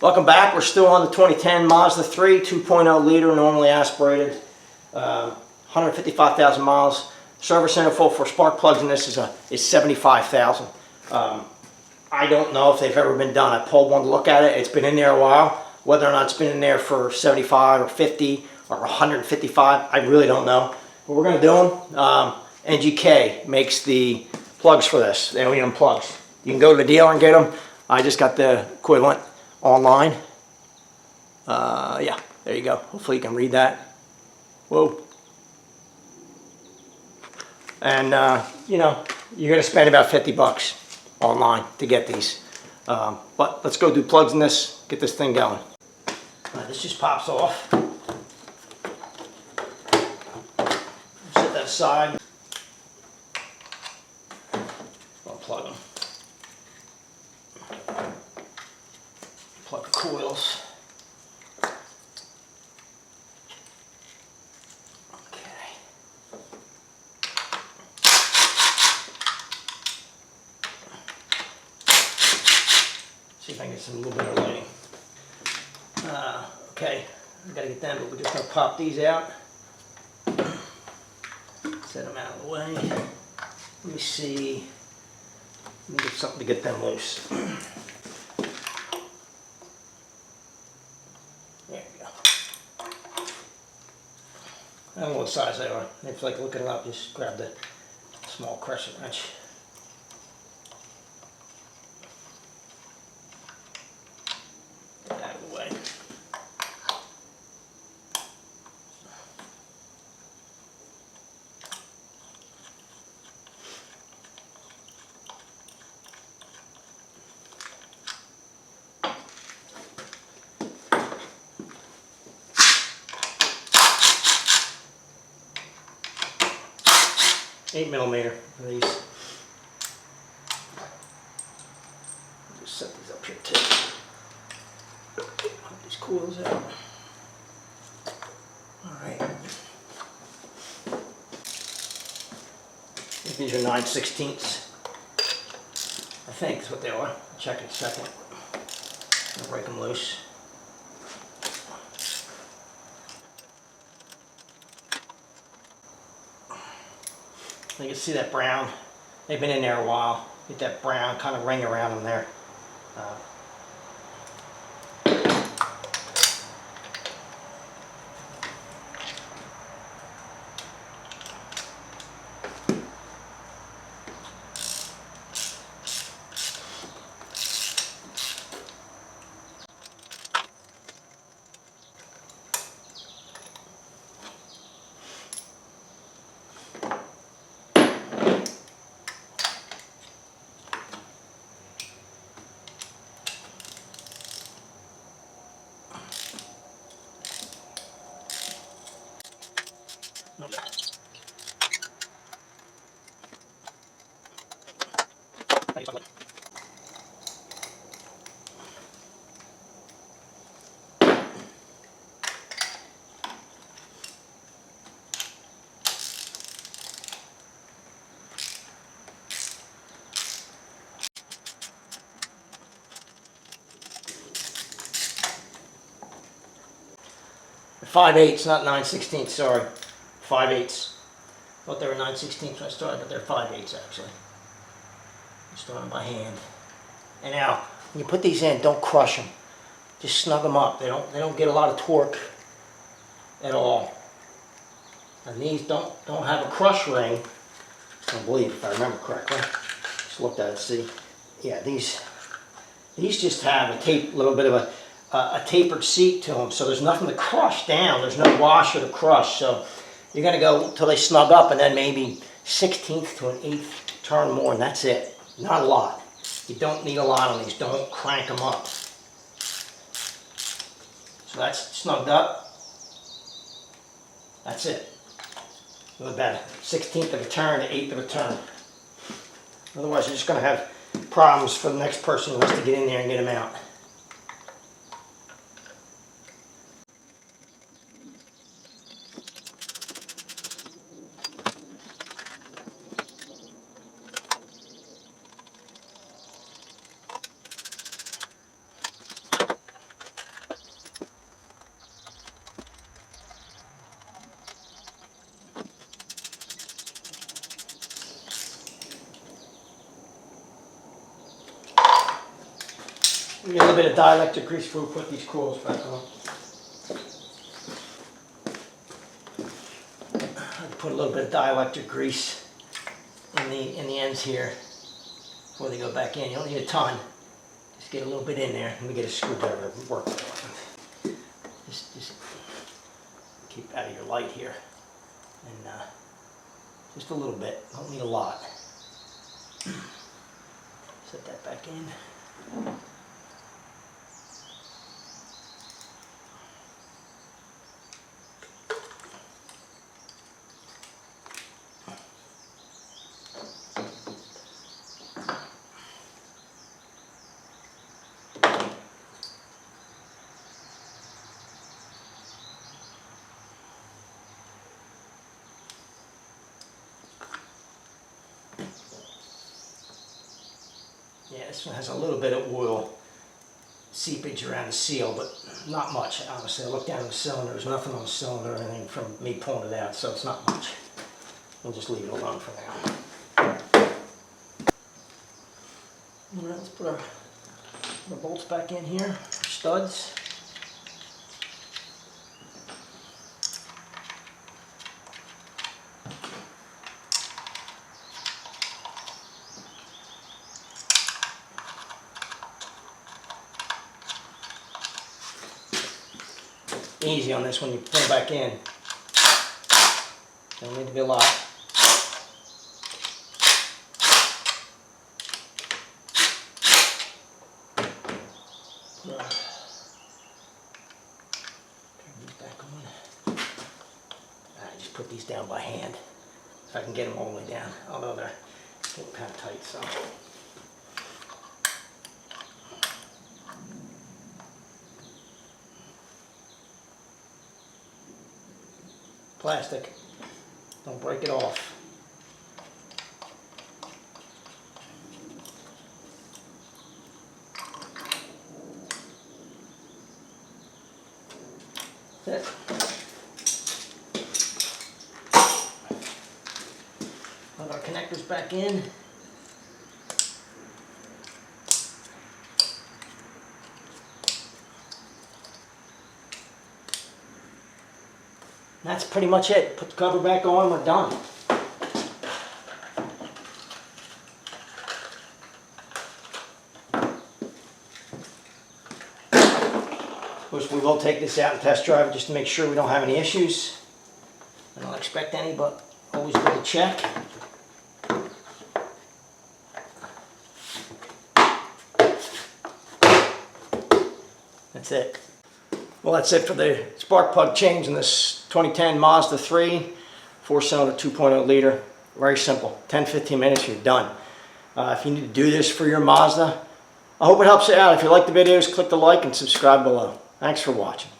Welcome back. We're still on the 2010 Mazda 3 2.0 liter, normally aspirated, 155,000 miles. Service interval for spark plugs in this is 75,000. I don't know if they've ever been done. I pulled one to look at it. It's been in there a while. Whether or not it's been in there for 75 or 50 or 155, I really don't know. But we're going to do them. NGK makes the plugs for this, the aluminum plugs. You can go to the dealer and get them. I just got the equivalent online. Yeah, there you go. Hopefully you can read that. Whoa. And you know, you're going to spend about 50 bucks online to get these. But let's go do plugs in this, get this thing going. This just pops off. Set that aside. I'll plug them. Plug the coils. Okay. See if I can get some little bit of lighting. Okay, we gotta get them, but we're just gonna pop these out. Set them out of the way. Let me see. Let me get something to get them loose. There we go. I don't know what size they are. If like looking it up, just grab the small crescent wrench. Get that out of the way. $8mm for these. Just set these up here too. Pop these coils out. Alright. These are 9/16. I think that's what they are. I'll check in a second. I'll break them loose. You can see that brown. They've been in there a while. Get that brown kind of ring around them there. Okay. 5/8, not 9/16, sorry. 5/8. Thought they were 9/16 when I started, but they're 5/8 actually. I'm starting by hand. And now, when you put these in, don't crush them. Just snug them up. They don't get a lot of torque at all. And these don't have a crush ring. I believe, if I remember correctly. Just looked at it, see. Yeah, these just have a little bit of a tapered seat to them, so there's nothing to crush down. There's no washer to crush, so you're going to go until they snug up, and then maybe 1/16 to an 1/8 turn more, and that's it. Not a lot. You don't need a lot on these. Don't crank them up. So that's snugged up. That's it. About 1/16 of a turn to 1/8 of a turn. Otherwise, you're just going to have problems for the next person who wants to get in there and get them out. me a little bit of dielectric grease before we put these coils back on. I'll put a little bit of dielectric grease in the ends here before they go back in. You don't need a ton. Just get a little bit in there. Let me get a screwdriver to work with. Just keep out of your light here. And just a little bit. Don't need a lot. Set that back in. Yeah, this one has a little bit of oil seepage around the seal, but not much, honestly. I looked down the cylinder, there's nothing on the cylinder or anything from me pulling it out, so it's not much. We'll just leave it alone for now. Alright, let's put our bolts back in here, studs. Easy on this when you put it back in. Don't need to be a lot. Turn these back on. I just put these down by hand if I can get them all the way down, although they're getting kind of tight. So. Plastic, don't break it off. That's it. Put our connectors back in. That's pretty much it. Put the cover back on, we're done. Of course, we will take this out and test drive it just to make sure we don't have any issues. I don't expect any, but always good to check. That's it. Well, that's it for the spark plug change in this 2010 Mazda 3, 4-cylinder, 2.0 liter. Very simple. 10-15 minutes, you're done. If you need to do this for your Mazda, I hope it helps you out. If you like the videos, click the like and subscribe below. Thanks for watching.